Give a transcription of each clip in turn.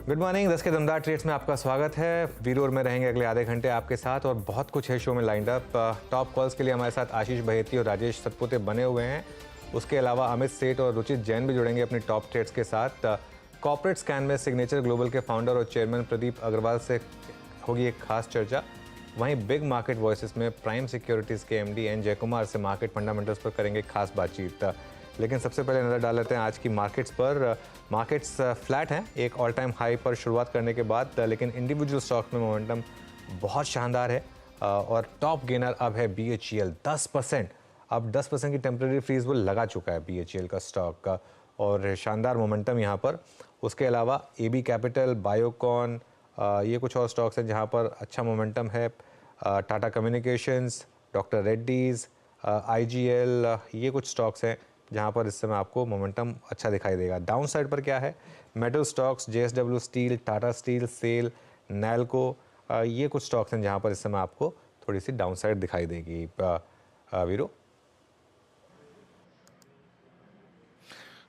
Good morning. 10 के दमदार trades में आपका स्वागत है। वीरू और मैं रहेंगे अगले आधे घंटे आपके साथ और बहुत कुछ है शो में लाइंड अप। टॉप कॉल्स के लिए हमारे साथ आशीष बहेती और राजेश सतपुते बने हुए हैं। उसके अलावा अमित सेठ और रुचित जैन भी जुड़ेंगे अपनी टॉप ट्रेड्स के साथ। कॉर्पोरेट स्कैन में सिग्नेचर ग्लोबल के फाउंडर और चेयरमैन प्रदीप अग्रवाल से होगी एक खास चर्चा। वहीं बिग मार्केट वॉइसेस में प्राइम सिक्योरिटीज़ के एमडी एन जयकुमार से मार्केट फंडामेंटल्स पर करेंगे खास बातचीत। लेकिन सबसे पहले नज़र डाल लेते हैं आज की मार्केट्स पर। मार्केट्स फ्लैट हैं एक ऑल टाइम हाई पर शुरुआत करने के बाद, लेकिन इंडिविजुअल स्टॉक में मोमेंटम बहुत शानदार है और टॉप गेनर अब है BHEL 10%। अब 10% की टेम्प्रेरी फ्रीज वो लगा चुका है BHEL का स्टॉक का और शानदार मोमेंटम यहाँ पर। उसके अलावा AB कैपिटल, बायोकॉन, ये कुछ और स्टॉक्स हैं जहाँ पर अच्छा मोमेंटम है। Tata communications, doctor Reddy's, IGL, ये कुछ स्टॉक्स हैं जहाँ पर इस समय आपको मोमेंटम अच्छा दिखाई देगा। डाउन साइड पर क्या है? Metal stocks, JSW steel, Tata steel, SAIL, NALCO, ये कुछ स्टॉक्स हैं जहाँ पर इस समय आपको थोड़ी सी डाउन साइड दिखाई देगी। वीरू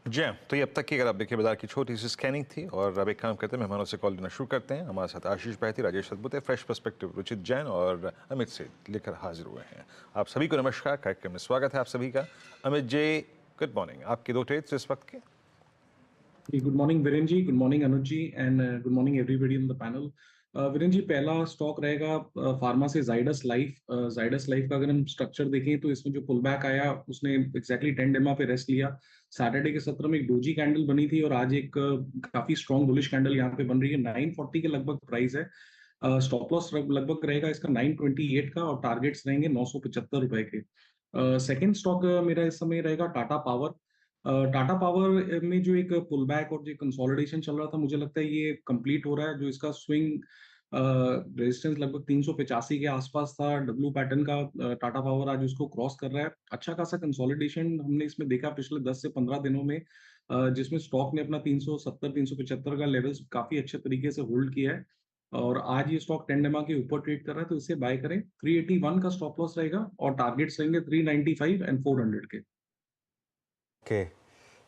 जी हाँ, तो ये अब तक की अगर आप देखिए बाजार की छोटी सी स्कैनिंग थी और अब एक काम करते हैं, मेहमानों से कॉल देना शुरू करते हैं। हमारे साथ आशीष बहेती, राजेश सतपुते, फ्रेश पर्सपेक्टिव रुचित जैन और अमित सेठ लेकर हाजिर हुए हैं। आप सभी को नमस्कार, कार्यक्रम में स्वागत है आप सभी का। Amit ji, good morning. आपके दो ट्रेड्स इस वक्त के? Good morning Viren ji, good morning Anuj ji and good morning everybody in the panel. Viren ji, पहला स्टॉक रहेगा फार्मा से जाइडस लाइफ। जाइडस लाइफ का अगर हम स्ट्रक्चर देखें तो इसमें जो पुल बैक आया उसने एग्जैक्टली 10 डेमा पे रेस्ट लिया। सैटरडे के सत्र में एक डोजी कैंडल बनी थी और आज एक काफी स्ट्रॉन्ग बुलिश कैंडल यहाँ पे बन रही है। 940 के लगभग प्राइस है। स्टॉप लॉस लगभग रहेगा इसका 928 का और टारगेट्स रहेंगे 975 रुपए के। सेकेंड स्टॉक मेरा इस समय रहेगा टाटा पावर। टाटा पावर में जो एक पुल बैक और जो कंसोलिडेशन चल रहा था, मुझे लगता है ये कंप्लीट हो रहा है। जो इसका स्विंग रेजिस्टेंस लगभग 385 के आसपास था डब्ल्यू पैटर्न का, टाटा पावर आज उसको क्रॉस कर रहा है। अच्छा खासा कंसोलिडेशन हमने इसमें देखा पिछले 10 से 15 दिनों में, जिसमें स्टॉक ने अपना 370 375 का लेवल्स काफी अच्छे तरीके से होल्ड किया है और आज ये स्टॉक 10 डेमा के ऊपर ट्रेड कर रहा है, तो इसे बाय करें। 381 का स्टॉप लॉस रहेगा और टारगेट्स रहेंगे 395 एंड 400 के। ओके,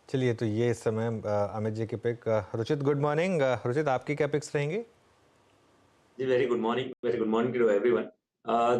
चलिए तो ये इस समय अमित जी की pick. Ruchit, good morning. Ruchit, आपकी क्या पिक्स रहेंगी? जी very good morning to everyone.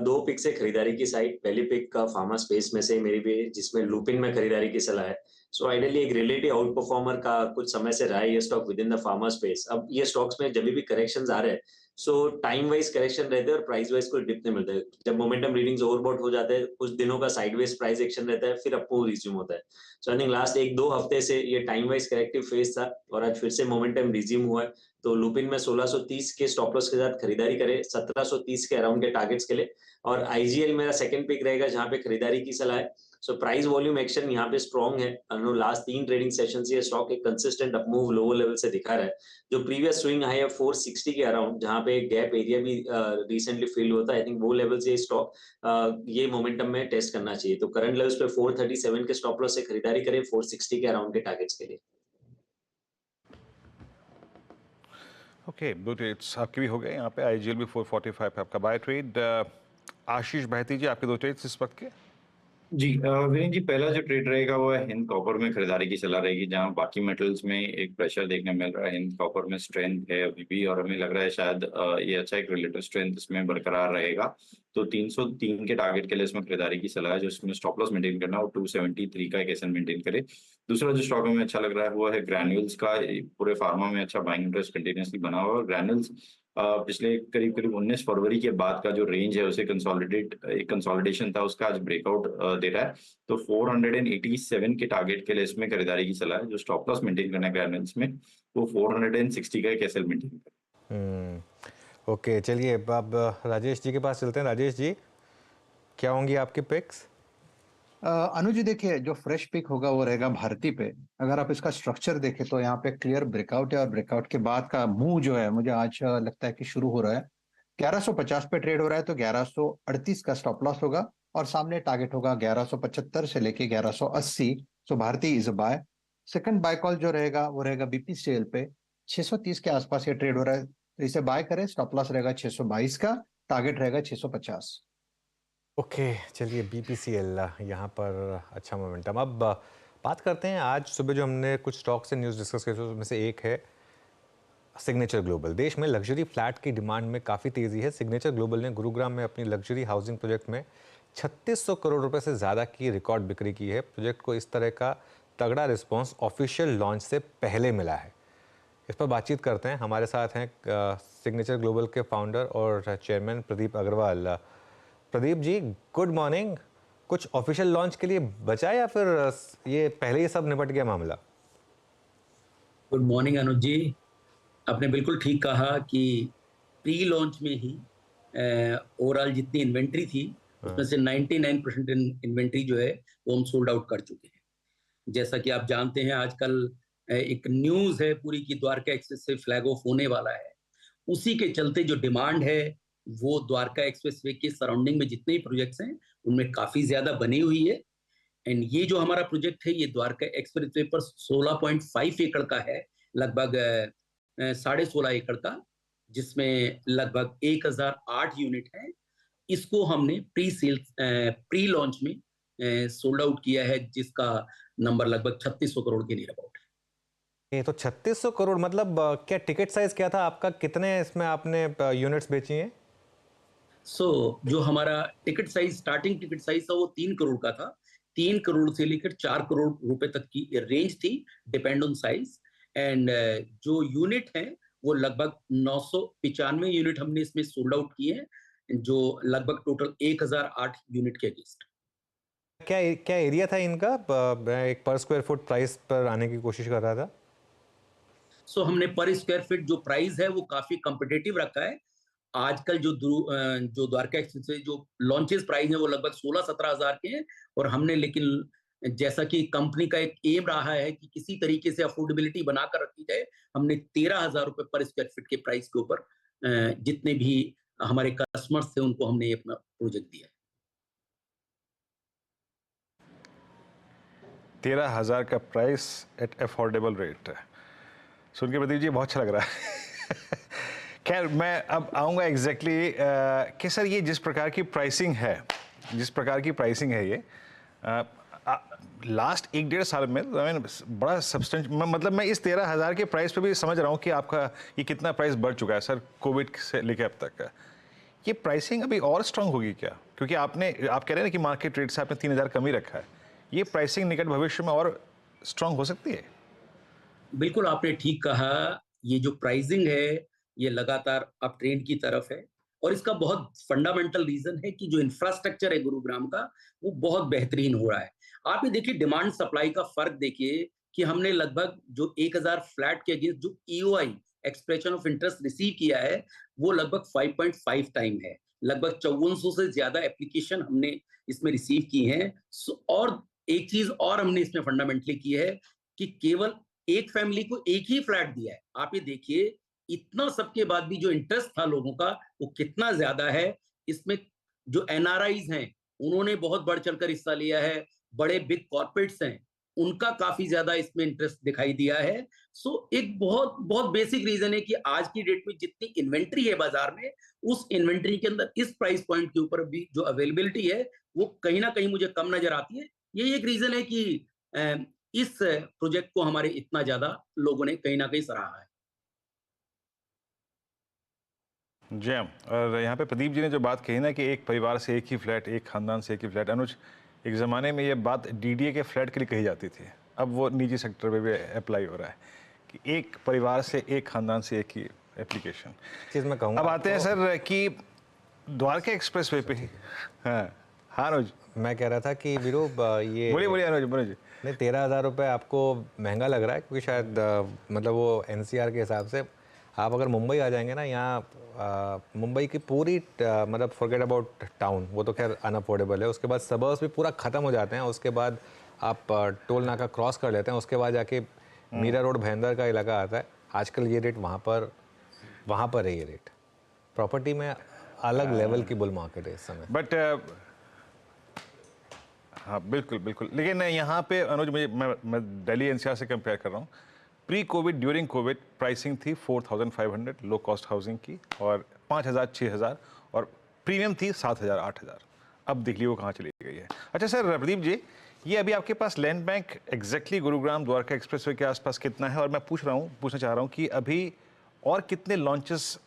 दो पिक से खरीदारी की साइड। पहली पिक का फार्मा स्पेस में से मेरी भी, जिसमें लुपिन में खरीदारी की सलाह है। सो आइडियली एक रिलेटिव आउट परफॉर्मर का कुछ समय से रहा है ये stock with in the pharma space. अब ये स्टॉक्स में जब भी करेक्शंस आ रहे हैं, सो टाइम वाइज करेक्शन रहते हैं और प्राइस वाइज कोई डिप नहीं मिलता है। जब मोमेंटम रीडिंग्स ओवरबॉट हो जाते हैं, कुछ दिनों का साइडवेज प्राइस एक्शन रहता है, फिर अपो रिज्यूम होता है। सो आई थिंक लास्ट एक दो हफ्ते से ये टाइम वाइज करेक्टिव फेज था और आज फिर से मोमेंटम रिज्यूम हुआ है। तो लुपिन में 1630 के स्टॉप लॉस के साथ खरीदारी करें, 1730 के अराउंड के टारगेट्स के लिए। और IGL मेरा सेकंड पिक रहेगा जहां पे खरीदारी की सलाह है। सो प्राइस वॉल्यूम एक्शन यहाँ पे स्ट्रॉन्ग है। लास्ट 3 ट्रेडिंग सेशन से ये स्टॉक एक कंसिस्टेंट अपमूव लोअर लेवल से दिखा रहा है। जो प्रीवियस स्विंग हाई है 460 के अराउंड, जहां पे गैप एरिया भी रिसेंटली फिल होता है, आई थिंक वो लेवल से स्टॉक ये मोमेंटम में टेस्ट करना चाहिए। तो करंट लेवल्स पे 437 के स्टॉप लॉस से खरीदारी करें 460 के अराउंड के टारगेट्स के लिए। ओके, दो ट्रेड्स आपके भी हो गए। यहाँ पे IGL भी 445 पे आपका बाय ट्रेड। आशीष बहेती जी, आपके दो ट्रेड्स इस वक्त के? जी वीरेन जी, पहला जो ट्रेड रहेगा वो है हिंद कॉपर में खरीदारी की सलाह रहेगी। जहां बाकी मेटल्स में एक प्रेशर देखने मिल रहा है, हिंद कॉपर में स्ट्रेंथ है अभी भी और हमें लग रहा है शायद ये अच्छा एक रिलेटिव स्ट्रेंथ इसमें बरकरार रहेगा। तो 303 के टारगेट के लिए इसमें खरीदारी की सलाह है। जो इसमें स्टॉप लॉस मेंटेन करना है वो 273 का एक एसएन मेंटेन करे। दूसरा जो स्टॉक हमें अच्छा लग रहा है वो है ग्रैन्यूल्स का। पूरे फार्मा में अच्छा बाइंग इंटरेस्ट कंटिन्यूसली बना हुआ है। ग्रैन्यूल्स पिछले करीब करीब 19 फरवरी के बाद का जो रेंज है उसे कंसोलिडेशन था, उसका आज ब्रेकआउट दे रहा है। तो 487 के टारगेट के लिए इसमें खरीदारी की सलाह है। जो स्टॉप लॉस मेंटेन करना है ग्रैन्यूल्स में वो 460 का एक एसएल मेंटेन करें। ओके, चलिए अब राजेश जी के पास चलते हैं। राजेश जी, क्या होंगी आपकी पिक्स? अनुज जी, देखिए जो फ्रेश पिक होगा वो रहेगा भारती पे। अगर आप इसका स्ट्रक्चर देखें तो यहाँ पे क्लियर ब्रेकआउट है और ब्रेकआउट के बाद का मूव जो है मुझे आज लगता है कि शुरू हो रहा है। 1150 पे ट्रेड हो रहा है तो 1138 का स्टॉप लॉस होगा और सामने टारगेट होगा 1175 से लेके 1180। So Bharti is a buy. Second buy call जो रहेगा वो रहेगा BPCL पे। 630 के आसपास ये ट्रेड हो रहा है तो इसे बाय करें। स्टॉप लॉस रहेगा 622 का, टारगेट रहेगा 650। ओके, चलिए BPCL यहाँ पर अच्छा मोमेंटम। अब बात करते हैं आज सुबह जो हमने कुछ स्टॉक से न्यूज़ डिस्कस की उसमें से एक है सिग्नेचर ग्लोबल। देश में लग्जरी फ्लैट की डिमांड में काफ़ी तेज़ी है। सिग्नेचर ग्लोबल ने गुरुग्राम में अपनी लग्जरी हाउसिंग प्रोजेक्ट में 3600 करोड़ रुपए से ज़्यादा की रिकॉर्ड बिक्री की है। प्रोजेक्ट को इस तरह का तगड़ा रिस्पांस ऑफिशियल लॉन्च से पहले मिला है। इस पर बातचीत करते हैं। हमारे साथ हैं सिग्नेचर ग्लोबल के फाउंडर और chairman Pradeep Agarwal. Pradeep ji, good morning. कुछ ऑफिशियल लॉन्च के लिए बचा है या फिर ये पहले ही सब निपट गया मामला? गुड मॉर्निंग अनुज जी, आपने बिल्कुल ठीक कहा कि प्री लॉन्च में ही ओवरऑल जितनी इन्वेंट्री थी उसमें से 99% इन्वेंट्री जो है वो हम सोल्ड आउट कर चुके हैं। जैसा कि आप जानते हैं आजकल एक न्यूज़ है पूरी की द्वारका एक्सप्रेस से फ्लैग ऑफ होने वाला है। उसी के चलते जो डिमांड है वो द्वारका एक्सप्रेस वे के सराउंडिंग में जितने भी प्रोजेक्ट्स हैं उनमें काफ़ी ज़्यादा बनी हुई है। एंड ये जो हमारा प्रोजेक्ट है ये द्वारका एक्सप्रेस वे पर 16.5 एकड़ का है, लगभग 16.5 एकड़ का, जिसमें लगभग 1008 यूनिट है। इसको हमने प्री लॉन्च में सोल्ड आउट किया है, जिसका नंबर लगभग 3600 करोड़ के नियर अबाउट है। ये तो 3600 करोड़ मतलब क्या टिकट साइज क्या था आपका? कितने इसमें आपने यूनिट्स बेची हैं? जो हमारा ticket size, starting ticket size था वो 3 करोड़ का था। 3 करोड़ से लेकर 4 करोड़ रुपए तक की रेंज थी, डिपेंड ऑन साइज। एंड जो यूनिट है वो लगभग 995 यूनिट हमने इसमें सोल्ड आउट किए हैं, जो लगभग टोटल 1008 यूनिट के अगेंस्ट। क्या क्या एरिया था इनका? मैं एक पर स्क्वायर फुट प्राइस पर आने की कोशिश कर रहा था। हमने पर स्क्वायर फीट जो प्राइस है वो काफी कॉम्पिटिटिव रखा है। आजकल जो द्वारका एक्सप्रेस से जो लॉन्चेस प्राइस है वो लगभग 16-17 हजार के हैं, और हमने लेकिन जैसा कि कंपनी का एक एम रहा है कि किसी तरीके से अफोर्डेबिलिटी बनाकर रखी जाए, हमने 13,000 रुपए पर स्क्वायर फीट के प्राइस के ऊपर जितने भी हमारे कस्टमर्स थे उनको हमने अपना प्रोजेक्ट दिया। 13,000 का प्राइस एट अफोर्डेबल रेट है। सुन के प्रदीप जी बहुत अच्छा लग रहा है। खैर, मैं अब आऊँगा एग्जैक्टली कि सर ये जिस प्रकार की प्राइसिंग है ये लास्ट 1-1.5 साल में बड़ा सब्सटेंशियल, मतलब मैं इस 13,000 के प्राइस पे भी समझ रहा हूँ कि आपका ये कितना प्राइस बढ़ चुका है सर कोविड से लेकर अब तक का। ये प्राइसिंग अभी और स्ट्रांग होगी क्या? क्योंकि आप कह रहे हैं ना कि मार्केट रेट से आपने 3,000 कम ही रखा है। ये प्राइसिंग निकट भविष्य में और स्ट्रांग हो सकती है? बिल्कुल आपने ठीक कहा। ये जो प्राइसिंग है ये लगातार अप ट्रेंड की तरफ है, और इसका बहुत फंडामेंटल रीजन है कि जो इंफ्रास्ट्रक्चर है गुरुग्राम का वो बहुत बेहतरीन हो रहा है। आप ये देखिए, डिमांड सप्लाई का फर्क देखिए कि हमने लगभग जो 1000 फ्लैट के अगेंस्ट जो EOI expression of interest receive किया है वो लगभग 5.5 टाइम है। लगभग 5400 से ज्यादा एप्लीकेशन हमने इसमें रिसीव की हैं। और एक चीज और हमने इसमें फंडामेंटली की है कि केवल एक फैमिली को एक ही फ्लैट दिया है। आप ये देखिए, इतना सबके बाद भी जो इंटरेस्ट था लोगों का वो कितना ज्यादा है। इसमें जो एनआरआईज हैं उन्होंने बहुत बढ़ चढ़कर हिस्सा लिया है, बड़े बिग कॉर्पोरेट्स हैं उनका काफी ज्यादा इसमें इंटरेस्ट दिखाई दिया है। एक बहुत बहुत बेसिक रीजन है कि आज की डेट में जितनी इन्वेंट्री है बाजार में, उस इन्वेंट्री के अंदर इस प्राइस पॉइंट के ऊपर भी जो अवेलेबिलिटी है वो कहीं ना कहीं मुझे कम नजर आती है। ये एक रीजन है कि इस प्रोजेक्ट को हमारे इतना ज्यादा लोगों ने कहीं ना कहीं सराहा है। जी, और यहाँ पे प्रदीप जी ने जो बात कही ना कि एक परिवार से एक ही फ्लैट, एक खानदान से एक ही फ्लैट, अनुज, एक ज़माने में ये बात डीडीए के फ्लैट के लिए कही जाती थी, अब वो निजी सेक्टर में भी अप्लाई हो रहा है कि एक परिवार से एक खानदान से एक ही एप्लीकेशन। चीज़ मैं कहूँगा। अब आते हैं सर कि द्वारका एक्सप्रेस वे पे ही, हाँ अनुज, मैं कह रहा था कि वीरू ये बोलिए अनुज, बोलिए। नहीं, 13,000 रुपये आपको महंगा लग रहा है क्योंकि शायद मतलब वो एनसीआर के हिसाब से आप अगर मुंबई आ जाएंगे ना, यहाँ मुंबई की पूरी मतलब फॉरगेट अबाउट टाउन, वो तो खैर अनअफोर्डेबल है। उसके बाद सबर्ब्स भी पूरा ख़त्म हो जाते हैं। उसके बाद आप टोल नाका क्रॉस कर लेते हैं, उसके बाद जाके मीरा रोड भयंदर का इलाका आता है। आजकल ये रेट वहाँ पर है। ये रेट प्रॉपर्टी में अलग लेवल की बुल मार्केट है इस समय। बट हाँ बिल्कुल, लेकिन यहाँ पे अनुज, मैं दिल्ली एनसीआर से कंपेयर कर रहा हूँ। Pre Covid, during Covid pricing थी 4,500 लो कॉस्ट हाउसिंग की, और 5,000, 6,000, और प्रीमियम थी 7,000, 8,000। अब देख लीजिए वो कहाँ चली गई है। अच्छा सर प्रदीप जी, ये अभी आपके पास land bank exactly Gurugram Dwarka expressway के आसपास कितना है? और मैं पूछना चाह रहा हूँ कि अभी और कितने लॉन्चेस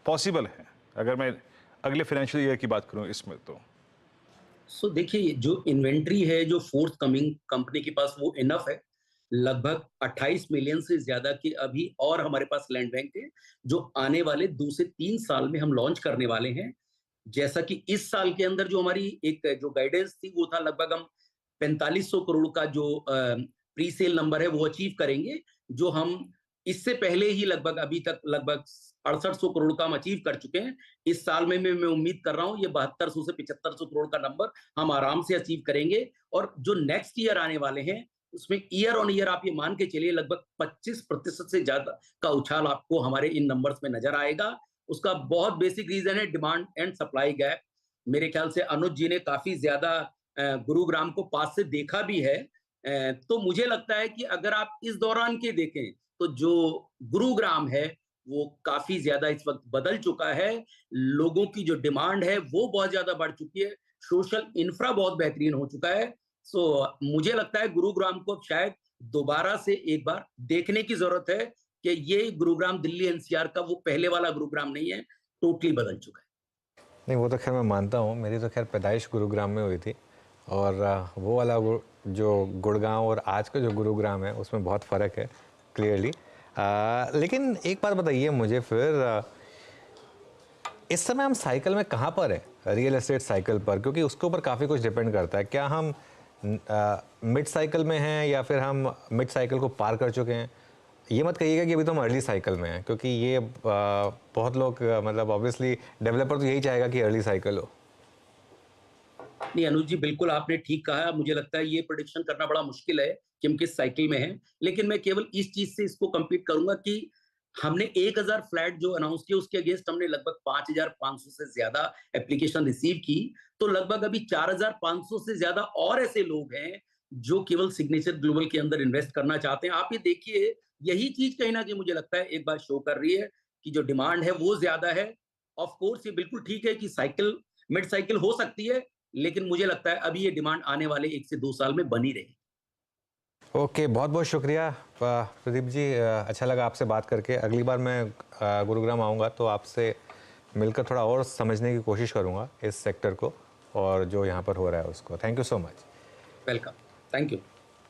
पॉसिबल हैं अगर मैं अगले फाइनेंशियल ईयर की बात करूं इसमें तो? सो देखिए, जो इन्वेंट्री है जो फोर्थ कमिंग कंपनी के पास वो इनफ है। लगभग 28 मिलियन से ज्यादा की अभी और हमारे पास लैंड बैंक है जो आने वाले 2 से 3 साल में हम लॉन्च करने वाले हैं। जैसा कि इस साल के अंदर जो हमारी एक जो गाइडेंस थी वो था लगभग हम 4500 करोड़ का जो प्री सेल नंबर है वो अचीव करेंगे, जो हम इससे पहले ही लगभग अभी तक लगभग 6800 करोड़ का हम अचीव कर चुके हैं। इस साल में मैं उम्मीद कर रहा हूं ये 7200 से 7500 करोड़ का नंबर हम आराम से अचीव करेंगे। और जो नेक्स्ट ईयर आने वाले हैं उसमें ईयर ऑन ईयर आप ये मान के चलिए लगभग 25% से ज्यादा का उछाल आपको हमारे इन नंबर्स में नजर आएगा। उसका बहुत बेसिक रीजन है डिमांड एंड सप्लाई गैप। मेरे ख्याल से अनुज जी ने काफी ज्यादा गुरुग्राम को पास से देखा भी है। तो मुझे लगता है कि अगर आप इस दौरान के देखें तो जो गुरुग्राम है वो काफी ज्यादा इस वक्त बदल चुका है। लोगों की जो डिमांड है वो बहुत ज्यादा बढ़ चुकी है। सोशल इंफ्रा बहुत बेहतरीन हो चुका है। सो मुझे लगता है गुरुग्राम को शायद दोबारा से एक बार देखने की जरूरत है कि ये गुरुग्राम दिल्ली एनसीआर का वो पहले वाला गुरुग्राम नहीं है, टोटली बदल चुका है। नहीं, वो तो खैर मैं मानता हूँ, मेरी तो खैर पैदाइश गुरुग्राम में हुई थी और वो वाला जो गुड़गांव और आज का जो गुरुग्राम है उसमें बहुत फ़र्क है क्लियरली। लेकिन एक बात बताइए मुझे फिर, इस समय हम साइकिल में कहाँ पर है रियल एस्टेट साइकिल पर, क्योंकि उसके ऊपर काफ़ी कुछ डिपेंड करता है। क्या हम मिड साइकिल में हैं या फिर हम मिड साइकिल को पार कर चुके हैं? ये मत कहिएगा कि अभी तो हम अर्ली साइकिल में हैं, क्योंकि ये बहुत लोग मतलब ऑब्वियसली डेवलपर तो यही चाहेगा कि अर्ली साइकिल हो। नहीं अनुज जी, बिल्कुल आपने ठीक कहा। मुझे लगता है ये प्रेडिक्शन करना बड़ा मुश्किल है कि हम किस साइकिल में हैं, लेकिन मैं केवल इस चीज से इसको कंप्लीट करूंगा कि हमने 1000 फ्लैट जो अनाउंस किए उसके अगेंस्ट हमने लगभग 5500 से ज्यादा एप्लीकेशन रिसीव की। तो लगभग अभी 4500 से ज्यादा और ऐसे लोग हैं जो केवल सिग्नेचर ग्लोबल के अंदर इन्वेस्ट करना चाहते हैं। आप ये देखिए, यही चीज कहीं ना कहीं मुझे लगता है एक बार शो कर रही है कि जो डिमांड है वो ज्यादा है। ऑफ कोर्स ये बिल्कुल ठीक है कि साइकिल मिड साइकिल हो सकती है, लेकिन मुझे लगता है अभी ये डिमांड आने वाले 1 से 2 साल में बनी रहेगी। ओके, बहुत बहुत शुक्रिया प्रदीप जी, अच्छा लगा आपसे बात करके। अगली बार मैं गुरुग्राम आऊँगा तो आपसे मिलकर थोड़ा और समझने की कोशिश करूँगा इस सेक्टर को और जो यहाँ पर हो रहा है उसको। Thank you so much. Welcome, thank you.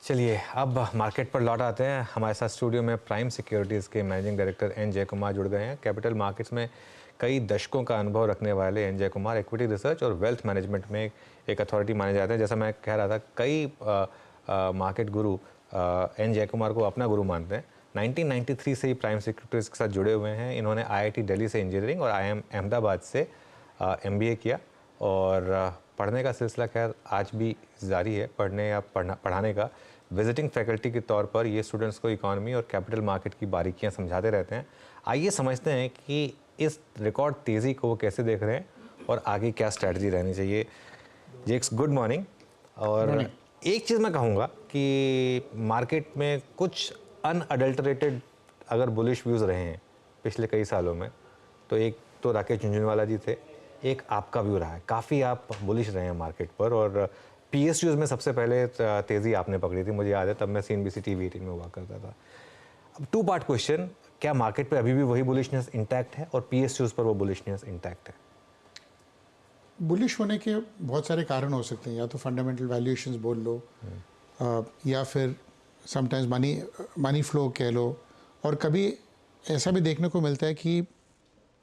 चलिए अब मार्केट पर लौट आते हैं। हमारे साथ स्टूडियो में प्राइम सिक्योरिटीज़ के मैनेजिंग डायरेक्टर एन जय कुमार जुड़ गए हैं। कैपिटल मार्केट्स में कई दशकों का अनुभव रखने वाले एन जय कुमार इक्विटी रिसर्च और वेल्थ मैनेजमेंट में एक अथॉरिटी माने जाते हैं। जैसा मैं कह रहा था, कई मार्केट गुरु एन जय कुमार को अपना गुरु मानते हैं। 1993 से ही प्राइम सिक्योरिटीज़ के साथ जुड़े हुए हैं। इन्होंने IIT दिल्ली से इंजीनियरिंग और IIM अहमदाबाद से MBA किया और पढ़ने का सिलसिला खैर आज भी जारी है। पढ़ाने का विजिटिंग फैकल्टी के तौर पर ये स्टूडेंट्स को इकोनॉमी और कैपिटल मार्केट की बारीकियां समझाते रहते हैं। आइए समझते हैं कि इस रिकॉर्ड तेज़ी को वो कैसे देख रहे हैं और आगे क्या स्ट्रैटेजी रहनी चाहिए। जेक्स, गुड मॉर्निंग। और एक चीज़ मैं कहूँगा कि मार्केट में कुछ अनअडल्टरेटेड अगर बुलिश व्यूज़ रहे हैं पिछले कई सालों में, तो एक तो राकेश झुंझुनवाला जी थे, एक आपका व्यू रहा है। काफ़ी आप बुलिश रहे हैं मार्केट पर और PSUs में सबसे पहले तेज़ी आपने पकड़ी थी, मुझे याद है, तब मैं CNBC TV 18 में हुआ करता था। अब 2 पार्ट क्वेश्चन, क्या मार्केट पे अभी भी वही बुलिशनेस इंटैक्ट है और PSUs पर वो बुलिशनेस इंटैक्ट है? बुलिश होने के बहुत सारे कारण हो सकते हैं। या तो फंडामेंटल वैल्यूएशंस बोल लो, या फिर समटाइम्स मनी फ्लो कह लो, और कभी ऐसा भी देखने को मिलता है कि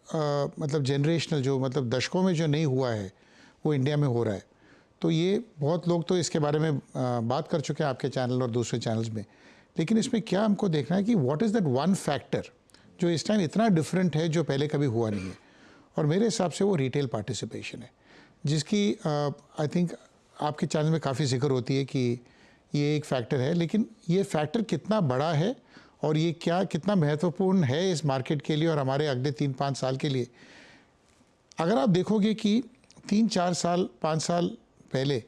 मतलब जनरेशनल जो मतलब दशकों में जो नहीं हुआ है वो इंडिया में हो रहा है। तो ये बहुत लोग तो इसके बारे में बात कर चुके हैं आपके चैनल और दूसरे चैनल्स में, लेकिन इसमें क्या हमको देखना है कि what is that one factor जो इस टाइम इतना डिफरेंट है जो पहले कभी हुआ नहीं है। और मेरे हिसाब से वो रिटेल पार्टिसिपेशन है, जिसकी आई थिंक आपके चैनल में काफ़ी जिक्र होती है कि ये एक फैक्टर है, लेकिन ये फैक्टर कितना बड़ा है और ये कितना महत्वपूर्ण है इस मार्केट के लिए और हमारे अगले 3-5 साल के लिए। अगर आप देखोगे कि 3-4 साल 5 साल पहले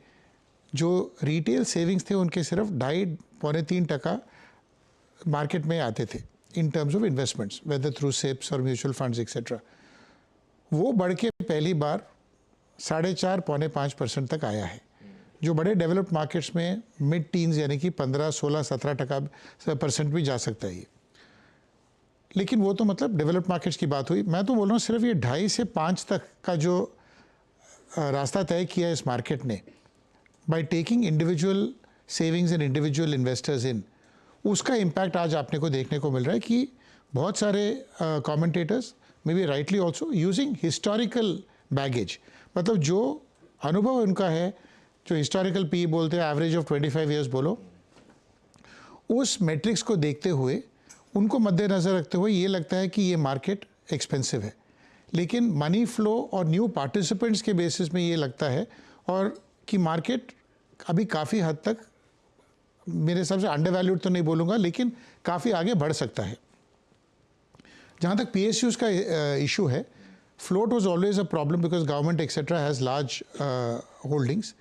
जो रिटेल सेविंग्स थे उनके सिर्फ 2.5-3% मार्केट में आते थे in terms of investments, whether through SIPs और म्यूचुअल फंड्स एक्सेट्रा। वो बढ़ के पहली बार 4.5-5% तक आया है, जो बड़े डेवलप्ड मार्केट्स में मिड टीन्स यानी कि 15, 16, 17% भी जा सकता है ये। लेकिन वो तो मतलब डेवलप्ड मार्केट्स की बात हुई। मैं तो बोल रहा हूँ सिर्फ ये 2.5 से 5 तक का जो रास्ता तय किया है इस मार्केट ने, by taking individual savings and individual investors in, उसका इम्पैक्ट आज आपने को देखने को मिल रहा है कि बहुत सारे commentators may be rightly also using historical baggage, मतलब जो अनुभव उनका है, जो हिस्टोरिकल पी बोलते हैं, एवरेज ऑफ 25 ईयर्स बोलो, उस मैट्रिक्स को देखते हुए, उनको मद्देनज़र रखते हुए ये लगता है कि ये मार्केट एक्सपेंसिव है। लेकिन मनी फ्लो और न्यू पार्टिसिपेंट्स के बेसिस में ये लगता है और कि मार्केट अभी काफ़ी हद तक, मेरे हिसाब से अंडर वैल्यूड तो नहीं बोलूँगा, लेकिन काफ़ी आगे बढ़ सकता है। जहाँ तक PSUs का इशू है, float was always a problem because government etcetera has large holdings.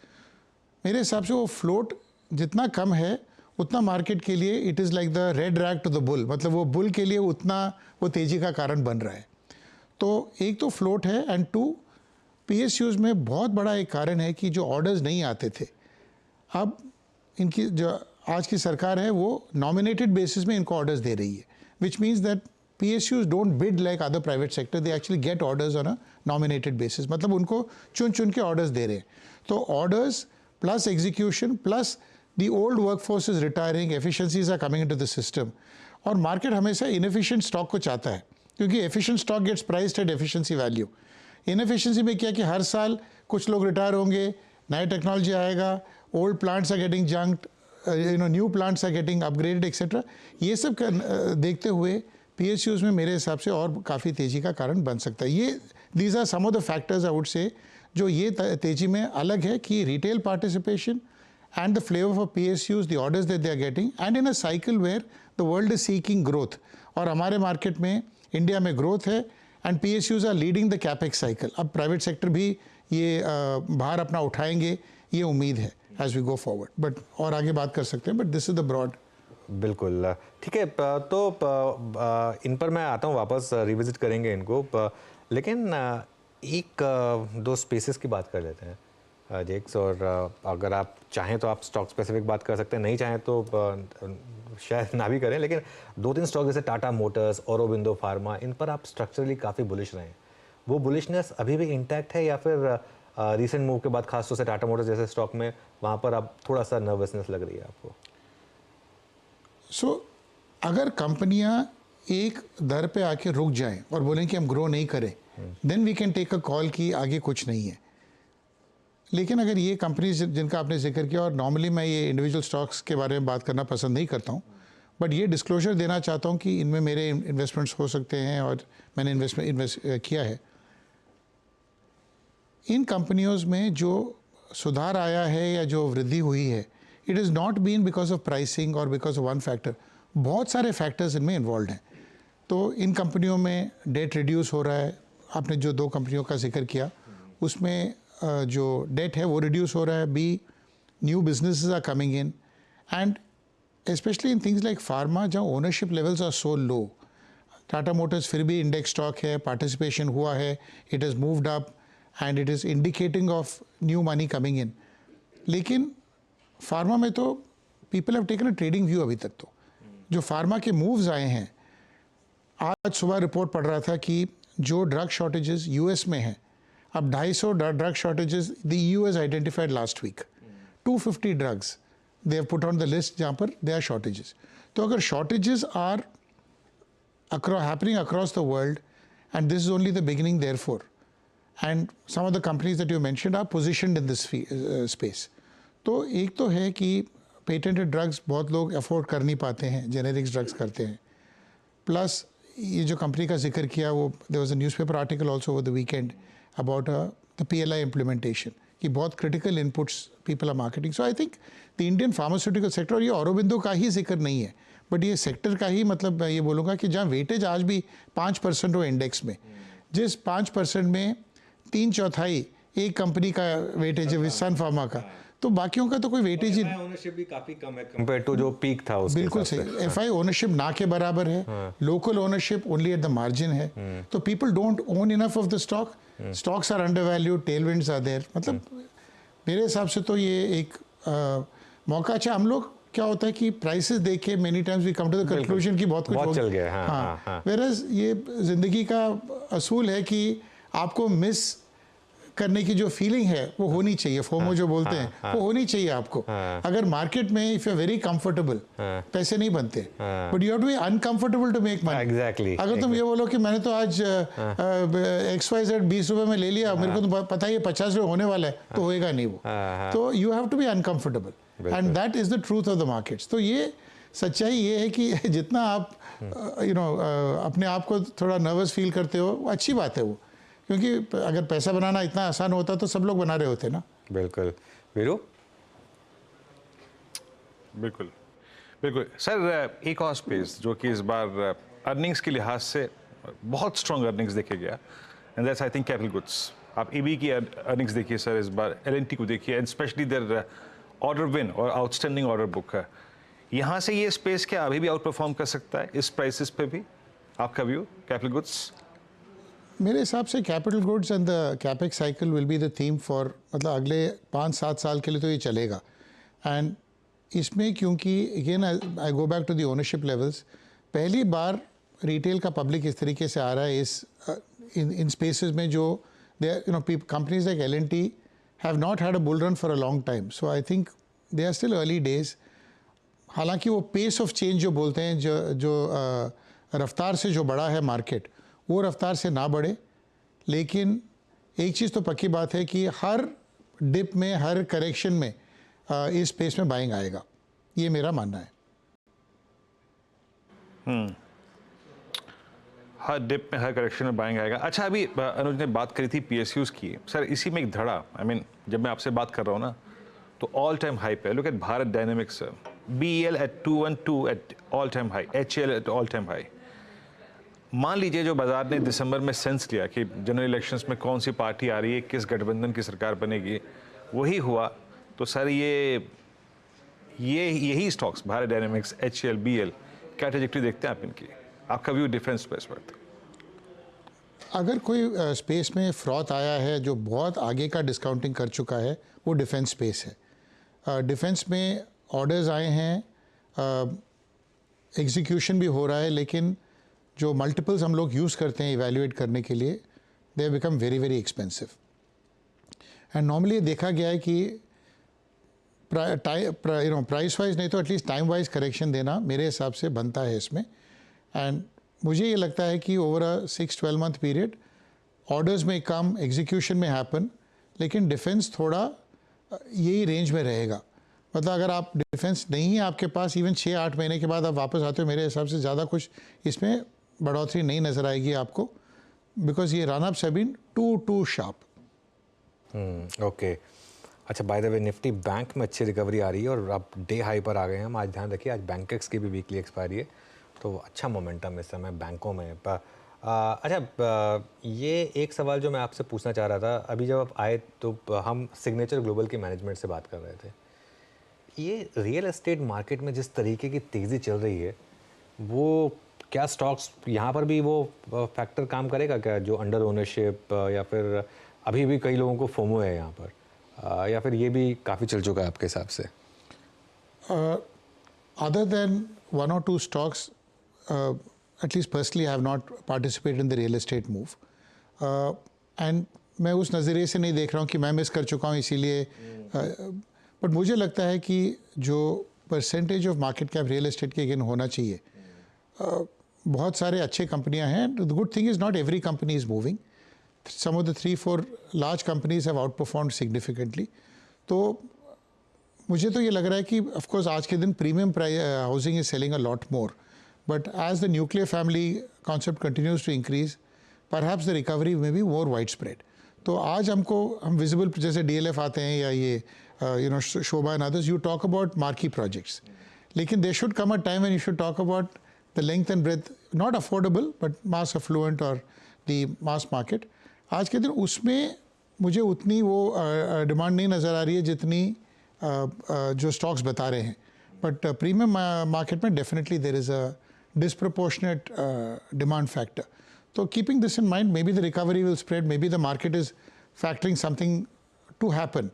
मेरे हिसाब से वो फ्लोट जितना कम है उतना मार्केट के लिए it is like the red rag to the bull, मतलब वो बुल के लिए उतना वो तेज़ी का कारण बन रहा है। तो एक तो फ्लोट है एंड 2 PSUs में बहुत बड़ा एक कारण है कि जो ऑर्डर्स नहीं आते थे, अब इनकी जो आज की सरकार है वो नॉमिनेटेड बेसिस में इनको ऑर्डर्स दे रही है, which means that PSUs don't bid like other private sector, they actually get orders on a nominated basis, मतलब उनको चुन चुन के ऑर्डर्स दे रहे हैं। तो orders plus execution plus the old workforce is retiring, efficiencies are coming into the system, और market हमेशा इनएफिशिएंट स्टॉक को चाहता है क्योंकि efficient stock gets priced at efficiency value. Inefficiency में क्या कि हर साल कुछ लोग रिटायर होंगे, नया टेक्नोलॉजी आएगा, old plants are getting junked, new plants are getting upgraded etcetera. ये सब देखते हुए PSUs में मेरे हिसाब से और काफ़ी तेज़ी का कारण बन सकता है। ये these are some of the factors I would say जो ये तेज़ी में अलग है कि retail participation and the flavor for PSUs, the orders that they are getting, and in a cycle where the world is seeking growth, और हमारे market में इंडिया में ग्रोथ है and PSUs are leading the capex cycle। अब private sector भी ये भार अपना उठाएंगे, ये उम्मीद है as we go forward, but और आगे बात कर सकते हैं, but this is the broad. बिल्कुल ठीक है, तो इन पर मैं आता हूँ वापस, रिविजिट करेंगे इनको, लेकिन एक दो स्पेसेस की बात कर लेते हैं जेक्स, और अगर आप चाहें तो आप स्टॉक स्पेसिफिक बात कर सकते हैं, नहीं चाहें तो शायद ना भी करें, लेकिन 2-3 स्टॉक जैसे टाटा मोटर्स, औरोबिंदो फार्मा, इन पर आप स्ट्रक्चरली काफ़ी बुलिश रहे हैं। वो बुलिशनेस अभी भी इंटैक्ट है या फिर रीसेंट मूव के बाद खासतौर से टाटा मोटर्स जैसे स्टॉक में वहाँ पर अब थोड़ा सा नर्वसनेस लग रही है आपको? सो अगर कंपनियां एक दर पे आके रुक जाएं और बोलें कि हम ग्रो नहीं करें, then we can take a call कि आगे कुछ नहीं है। लेकिन अगर ये कंपनीज जिनका आपने जिक्र किया, और नॉर्मली मैं ये इंडिविजुअल स्टॉक्स के बारे में बात करना पसंद नहीं करता हूँ, बट ये डिस्क्लोजर देना चाहता हूँ कि इनमें मेरे इन्वेस्टमेंट्स हो सकते हैं और मैंने इन्वेस्ट किया है। इन कंपनियों में जो सुधार आया है या जो वृद्धि हुई है, it is not been because of pricing और बिकॉज ऑफ वन फैक्टर, बहुत सारे फैक्टर्स इनमें इन्वॉल्व हैं। तो इन कंपनियों में डेट रिड्यूस हो रहा है, आपने जो 2 कंपनियों का जिक्र किया उसमें जो डेट है वो रिड्यूस हो रहा है, B new businesses are coming in, and specially in things like pharma जहाँ ownership levels are so low. Tata Motors फिर भी इंडेक्स स्टॉक है, पार्टिसिपेशन हुआ है, it has moved up and it is indicating of new money coming in. लेकिन pharma में तो people have taken a trading view अभी तक। तो जो फार्मा के मूव्स आए हैं, आज सुबह रिपोर्ट पढ़ रहा था कि जो ड्रग शॉर्टेजेस US में हैं, अब 250 drug shortages the EU has identified last week, 250 drugs they have put on the list जहाँ पर there are shortages। तो अगर shortages are happening across the world and this is only the beginning therefore, and some of the companies that you mentioned are positioned in this space। तो एक तो है कि patented drugs बहुत लोग afford कर नहीं पाते हैं, जेनेरिक्स ड्रग्स करते हैं, प्लस ये जो कंपनी का जिक्र किया वो there was a newspaper article also over the weekend about the PLI implementation कि बहुत critical inputs people are marketing. So I think the Indian pharmaceutical sector, और ये औरोबिंदो का ही जिक्र नहीं है बट ये सेक्टर का ही, मतलब मैं ये बोलूँगा कि जहाँ वेटेज आज भी 5% हो इंडेक्स में, जिस 5% में 3/4 एक कंपनी का वेटेज है सन फार्मा का, तो बाकियों का तो कोई वेटेज ही, ओनरशिप भी काफी कम है कंपेयर टू जो पीक था उसके। बिल्कुल सही, FI ओनरशिप ना के बराबर है, local ownership only at the margin है। तो people don't own enough of the stock, stocks are undervalued, tailwinds are there. मतलब मेरे हिसाब से तो ये एक मौका अच्छा, हम लोग क्या होता है कि प्राइसेस देख के many times we come to the conclusion कि बहुत कुछ बहुत हो चल गया, हाँ, हाँ, हाँ हाँ। वेरएज ये जिंदगी का असूल है कि आपको मिस करने की जो फीलिंग है वो होनी चाहिए, फोमो जो बोलते हैं वो होनी चाहिए आपको। अगर मार्केट में if you are very comfortable पैसे नहीं बनते, but you have to be uncomfortable to make money. Exactly. अगर तुम ये बोलो कि मैंने तो आज XYZ 20 रुपए में ले लिया, मेरे को तो पता ही है 50 रुपए होने वाला है, तो होएगा नहीं वो। तो you have to be uncomfortable and that is the truth of the markets. तो ये सच्चाई ये है कि जितना आप अपने आप को थोड़ा नर्वस फील करते हो, वो अच्छी बात है वो, क्योंकि अगर पैसा बनाना इतना आसान होता तो सब लोग बना रहे होते ना। बिल्कुल। वीरू? बिल्कुल बिल्कुल सर, एक और स्पेस जो कि इस बार अर्निंग्स के लिहाज से बहुत स्ट्रॉन्ग अर्निंग्स देखे गया, and that's I think capital goods. आप EB की अर्निंग्स देखिए सर इस बार, L&T को देखिए, and specially their order win और आउटस्टैंडिंग ऑर्डर बुक है। यहाँ से ये स्पेस क्या अभी भी आउट परफॉर्म कर सकता है इस प्राइसेस पे भी? आपका व्यू कैपिटल गुड्स? मेरे हिसाब से capital goods and the capex cycle will be the theme for, मतलब अगले 5-7 साल के लिए तो ये चलेगा। एंड इसमें क्योंकि again I go back to the ownership levels, पहली बार रिटेल का पब्लिक इस तरीके से आ रहा है इस इन स्पेसेस में जो companies like L&T have not had a bull run for a long time. So I think they are still early days. हालांकि वो पेस ऑफ चेंज जो बोलते हैं, जो रफ्तार से जो बढ़ा है मार्केट, वो रफ्तार से ना बढ़े। लेकिन एक चीज़ तो पक्की बात है कि हर डिप में, हर करेक्शन में इस स्पेस में बाइंग आएगा, ये मेरा मानना है। हर डिप में, हर करेक्शन में बाइंग आएगा। अच्छा, अभी अनुज ने बात करी थी PSUs की, सर इसी में एक धड़ा, आई मीन जब मैं आपसे बात कर रहा हूँ ना, तो ऑल टाइम हाई पे look at Bharat dynamics, BEL at 212 at all time high, HCL at all time high. मान लीजिए जो बाजार ने दिसंबर में सेंस लिया कि जनरल इलेक्शंस में कौन सी पार्टी आ रही है, किस गठबंधन की सरकार बनेगी, वही हुआ, तो सर यही stocks Bharat dynamics, HCL, BEL, क्या ट्रेजेक्टरी देखते हैं आप इनकी? आपका व्यू डिफरेंस पे इस वक्त? अगर कोई स्पेस में फ्रॉथ आया है जो बहुत आगे का डिस्काउंटिंग कर चुका है, वो डिफेंस स्पेस है। डिफेंस में ऑर्डर्स आए हैं, एग्जीक्यूशन भी हो रहा है, लेकिन जो मल्टीपल्स हम लोग यूज़ करते हैं इवैल्यूएट करने के लिए, they have become very very expensive. And normally देखा गया है कि प्राइस वाइज नहीं तो एटलीस्ट टाइम वाइज करेक्शन देना मेरे हिसाब से बनता है इसमें। एंड मुझे ये लगता है कि over a 6-12 month period orders में कम, एग्जीक्यूशन में हैपन, लेकिन डिफेंस थोड़ा यही रेंज में रहेगा। मतलब अगर आप डिफेंस नहीं है आपके पास, इवन 6-8 महीने के बाद आप वापस आते हो, मेरे हिसाब से ज़्यादा कुछ इसमें बढ़ोतरी नहीं नज़र आएगी आपको, बिकॉज ये run ups have been too sharp. Okay. अच्छा, by the way Nifty bank में अच्छी रिकवरी आ रही है और आप डे हाई पर आ गए हैं हम। आज ध्यान रखिए, आज बैंकेक्स की भी वीकली एक्सपायरी है, तो अच्छा मोमेंटम इस समय बैंकों में। अच्छा, ये एक सवाल जो मैं आपसे पूछना चाह रहा था, अभी जब आप आए तो हम सिग्नेचर ग्लोबल की मैनेजमेंट से बात कर रहे थे। ये रियल एस्टेट मार्केट में जिस तरीके की तेज़ी चल रही है, वो क्या स्टॉक्स यहाँ पर भी वो फैक्टर काम करेगा क्या, जो अंडर ओनरशिप, या फिर अभी भी कई लोगों को फोमो है यहाँ पर, या फिर ये भी काफ़ी चल चुका है आपके हिसाब से? Other than 1 or 2 stocks, at least personally I have not participated in the real estate move, and मैं उस नज़रिए से नहीं देख रहा हूँ कि मैं मिस कर चुका हूँ इसीलिए, बट मुझे लगता है कि जो percentage of market cap real estate के अगेन होना चाहिए, बहुत सारे अच्छे कंपनियां हैं। The good thing is not every company is moving, some of the 3-4 large companies have outperformed significantly. तो मुझे तो ये लग रहा है कि ऑफ कोर्स आज के दिन premium housing is selling a lot more, but as the nuclear family concept continues to increase, perhaps the recovery may be more wide spread. तो आज हम विजिबल जैसे DLF आते हैं या ये Shobha and others, you talk about marquee projects, लेकिन they should come a time when you should talk about the length and breadth, not affordable but mass affluent और द मास मार्केट। आज के दिन उसमें मुझे उतनी वो डिमांड नहीं नज़र आ रही है जितनी जो स्टॉक्स बता रहे हैं, बट प्रीमियम मार्केट में definitely there is a disproportionate demand factor. तो keeping this in mind, maybe the recovery will spread, maybe the market is factoring something to happen,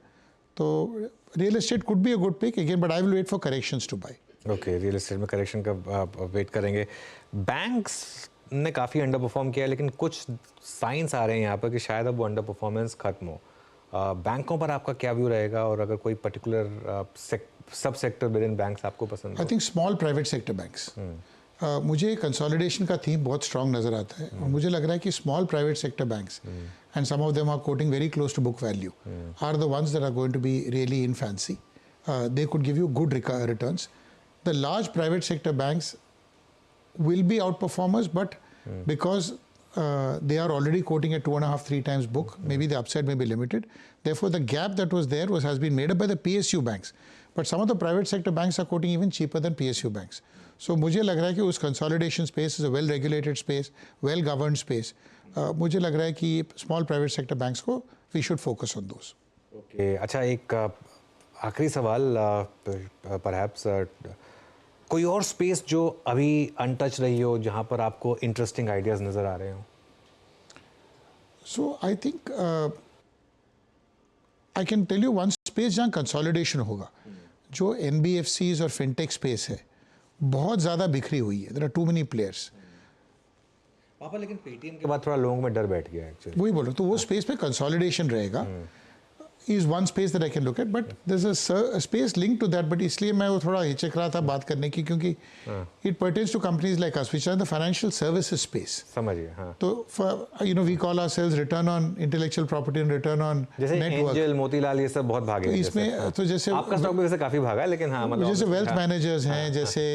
तो real estate could be a good pick again, but I will wait for corrections to buy. Okay, real estate में correction का आप wait करेंगे। Banks ने काफ़ी under perform किया, लेकिन कुछ साइंस आ रहे हैं यहाँ पर कि शायद अब वो अंडर परफॉर्मेंस खत्म हो। बैंकों पर आपका क्या व्यू रहेगा, और अगर कोई पर्टिकुलर सब सेक्टर विद इन बैंक्स आपको पसंद आई हो? Think small private sector banks, मुझे कंसोलिडेशन का थीम बहुत स्ट्रांग नज़र आता है, और मुझे लग रहा है कि small private sector banks, and some of them are quoting very close to book value, are the ones that are going to be really in fancy. They could give you good returns. The large private sector banks will be outperformers, but because they are already quoting at 2.5-3 times book, maybe the upside may be limited. Therefore, the gap that was there has been made up by the PSU banks. But some of the private sector banks are quoting even cheaper than PSU banks. So मुझे लग रहा है कि उस consolidation space is a well-regulated space, well-governed space. मुझे लग रहा है कि small private sector banks को we should focus on those. Okay, अच्छा, एक आखिरी सवाल, परहैप्स कोई और स्पेस जो अभी अनटच रही हो, जहाँ पर आपको इंटरेस्टिंग आइडियाज़ नज़र आ रहे हो? So I think I can tell you one space जहाँ consolidation होगा, जो NBFCs और fintech space है, बहुत ज़्यादा बिखरी हुई है। There are too many players. पापा, लेकिन पेटीएम के बाद थोड़ा लोगों में डर बैठ गया एक्चुअली। वही बोलो, तो वो स्पेस में कंसोलिडेशन रहेगा, is one space that I can look at, but there's a space linked to that, but इसलिए मैं वो थोड़ा हिचक रहा था बात करने की, क्योंकि it pertains to companies like us which are in the financial services space. समझिए, हाँ। तो we call ourselves return on intellectual property and return on जैसे network. एंजल, मोतीलाल, ये सब बहुत भागे तो हैं इसमें जैसे, हाँ। तो जैसे आपका स्टॉक भी वैसे काफ़ी भागा है, लेकिन हाँ, मतलब जैसे वेल्थ हाँ, मैनेजर्स हैं, जैसे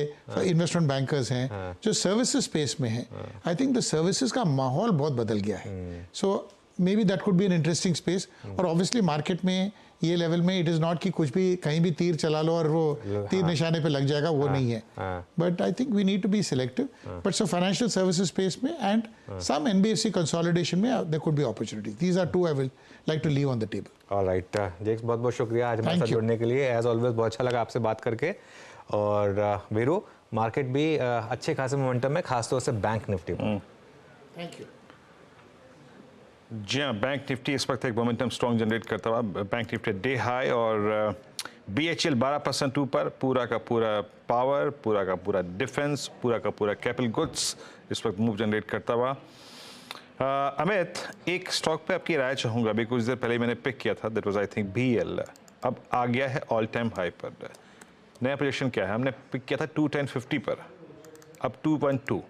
इन्वेस्टमेंट बैंकर्स हैं, जो सर्विसेज स्पेस में हैं, आई थिंक द सर्विसेज का माहौल बहुत बदल गया है। So maybe that could be an interesting space. और ऑब्वियसली मार्केट में ये लेवल में इट इज़ नॉट कि कुछ भी कहीं भी तीर चला लो और वो तीर निशाने पे लग जाएगा, वो नहीं है। But I think we need to be selective, but so financial services space में एंड सम एनबीएफसी कंसोलिडेशन में there could be opportunity. These are two I will like to leave on the table. Alright जेक्स, बहुत बहुत शुक्रिया आज हमारे साथ जुड़ने के लिए। एज ऑलवेज बहुत अच्छा लगा आपसे बात करके। और वीरू, मार्केट भी अच्छे खासे मोमेंटम में, खासतौर से बैंक निफ्टी में। Thank you. जी हाँ, बैंक निफ्टी इस वक्त एक मोमेंटम स्ट्रॉन्ग जनरेट करता हुआ, बैंक निफ्टी डे हाई, और BHL 12% ऊपर, पूरा का पूरा पावर, पूरा का पूरा डिफेंस, पूरा का पूरा कैपिटल गुड्स इस वक्त मूव जनरेट करता हुआ। अमित, एक स्टॉक पे आपकी राय चाहूँगा। अभी कुछ देर पहले मैंने पिक किया था, that was I think BL, अब आ गया है ऑल टाइम हाई पर। नया पोजीशन क्या है? हमने पिक किया था 210.50 पर, अब 2.2।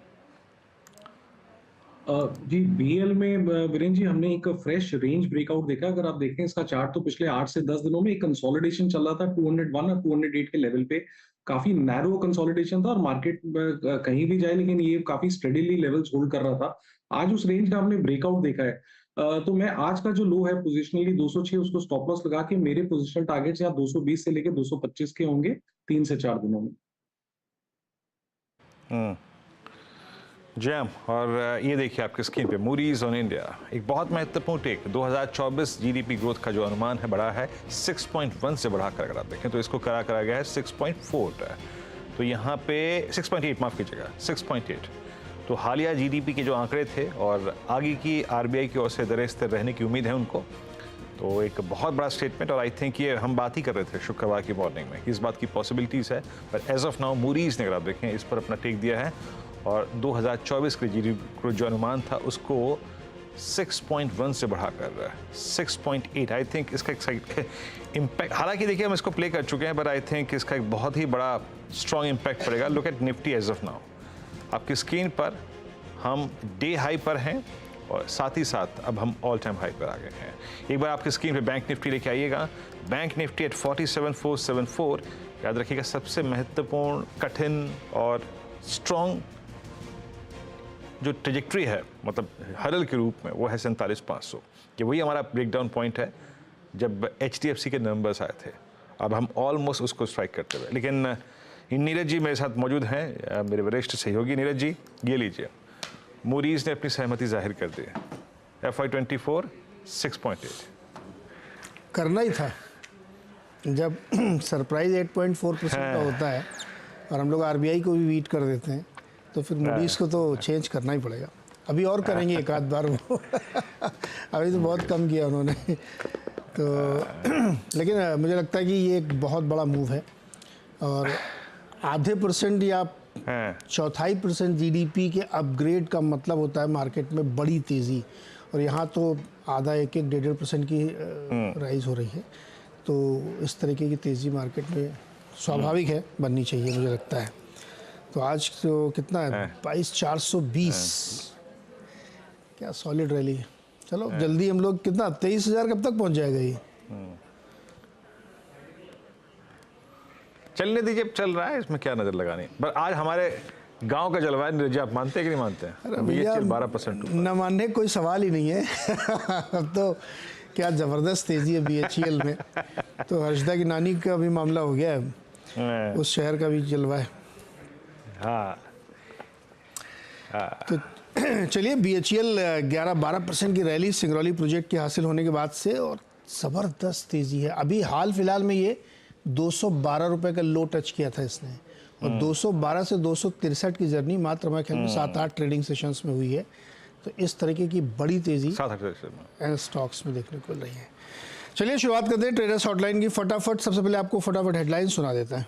जी, BL में वीरेंद्र जी हमने एक फ्रेश रेंज ब्रेकआउट देखा। अगर आप देखें इसका चार्ट, तो पिछले 8 से 10 दिनों में एक कंसोलिडेशन चल रहा था 201 और 208 के लेवल पे। काफी नैरो कंसोलिडेशन था, और मार्केट कहीं भी जाए, लेकिन ये काफी स्टेडीली लेवल्स होल्ड कर रहा था। आज उस रेंज का हमने ब्रेकआउट देखा है। तो मैं आज का जो लो है पोजिशनली 206, उसको स्टॉप लॉस लगा के मेरे पोजिशनल टारगेट्स यहाँ 220 से लेके 225 के होंगे 3 से 4 दिनों में। जैम, और ये देखिए आपके स्क्रीन पे मूडीज ऑन इंडिया, एक बहुत महत्वपूर्ण टेक। 2024 जीडीपी ग्रोथ का जो अनुमान है बढ़ा है 6.1 से बढ़ाकर, अगर आप देखें तो इसको करा गया है 6.4। तो यहाँ पे 6.8, माफ कीजिएगा, 6.8। तो हालिया जीडीपी के जो आंकड़े थे, और आगे की आरबीआई की ओर से दरें स्थिर रहने की उम्मीद है उनको, तो एक बहुत बड़ा स्टेटमेंट। और आई थिंक ये हम बात ही कर रहे थे शुक्रवार की मॉर्निंग में, इस बात की पॉसिबिलिटीज़ है। पर एज ऑफ नाउ मूडीज ने, अगर आप देखें, इस पर अपना टेक दिया है, और 2024 के जीडीपी जो अनुमान था उसको 6.1 से बढ़ाकर 6.8। आई थिंक इसका एक इम्पैक्ट, हालांकि देखिए हम इसको प्ले कर चुके हैं, बट आई थिंक इसका एक बहुत ही बड़ा स्ट्रॉन्ग इम्पैक्ट पड़ेगा। Look at Nifty as of now, आपकी स्क्रीन पर हम डे हाई पर हैं, और साथ ही साथ अब हम ऑल टाइम हाई पर आ गए हैं। एक बार आपकी स्क्रीन पे बैंक निफ्टी लेके आइएगा। Bank Nifty at 47,474। याद रखिएगा, सबसे महत्वपूर्ण, कठिन और स्ट्रॉन्ग जो ट्रेजेक्ट्री है, मतलब हरल के रूप में, वो है 47,500, कि वही हमारा ब्रेकडाउन पॉइंट है जब HDFC के नंबर्स आए थे। अब हम ऑलमोस्ट उसको स्ट्राइक करते हुए, लेकिन नीरज जी मेरे साथ मौजूद हैं, मेरे वरिष्ठ सहयोगी। नीरज जी, ये लीजिए, मूडीज ने अपनी सहमति जाहिर कर दी। FY24 6.8 करना ही था। जब सरप्राइज 8.4% का होता है, और हम लोग RBI को भी बीट कर देते हैं, तो फिर मूडीज को तो चेंज करना ही पड़ेगा। अभी और करेंगे एक आध बार वो अभी तो बहुत कम किया उन्होंने। तो लेकिन मुझे लगता है कि ये एक बहुत बड़ा मूव है और आधे % या हैं। 1/4% जीडीपी के अपग्रेड का मतलब होता है मार्केट में बड़ी तेज़ी, और यहाँ तो आधा 1-1.5% की राइज हो रही है। तो इस तरीके की तेज़ी मार्केट में स्वाभाविक है, बननी चाहिए मुझे लगता है। तो आज तो कितना है 22,420, क्या सॉलिड रैली है। चलो जल्दी हम लोग कितना 23,000 कब तक पहुंच जाएगा ये? चलने दीजिए, चल रहा है, इसमें क्या नजर लगानी। पर आज हमारे गांव का जलवायु नीरज जी, आप मानते हैं कि नहीं मानते हैं? BHEL 12% न मानने का कोई सवाल ही नहीं है। अब तो क्या ज़बरदस्त तेज़ी है BHEL में। तो हर्षदा की नानी का भी मामला हो गया है, उस शहर का भी जलवा है। हाँ तो चलिए BHEL 11-12% की रैली सिंगरौली प्रोजेक्ट के हासिल होने के बाद से, और ज़बरदस्त तेज़ी है। अभी हाल फिलहाल में ये 212 रुपये का लो टच किया था इसने, और 212 से 263 की जर्नी मात्र हमारे ख्याल में 7-8 ट्रेडिंग सेशंस में हुई है। तो इस तरीके की बड़ी तेज़ी स्टॉक्स में देखने को मिल रही है। चलिए शुरुआत करते हैं ट्रेडर्स हॉटलाइन की फटाफट। सबसे पहले आपको फटाफट हेडलाइन सुना देता है।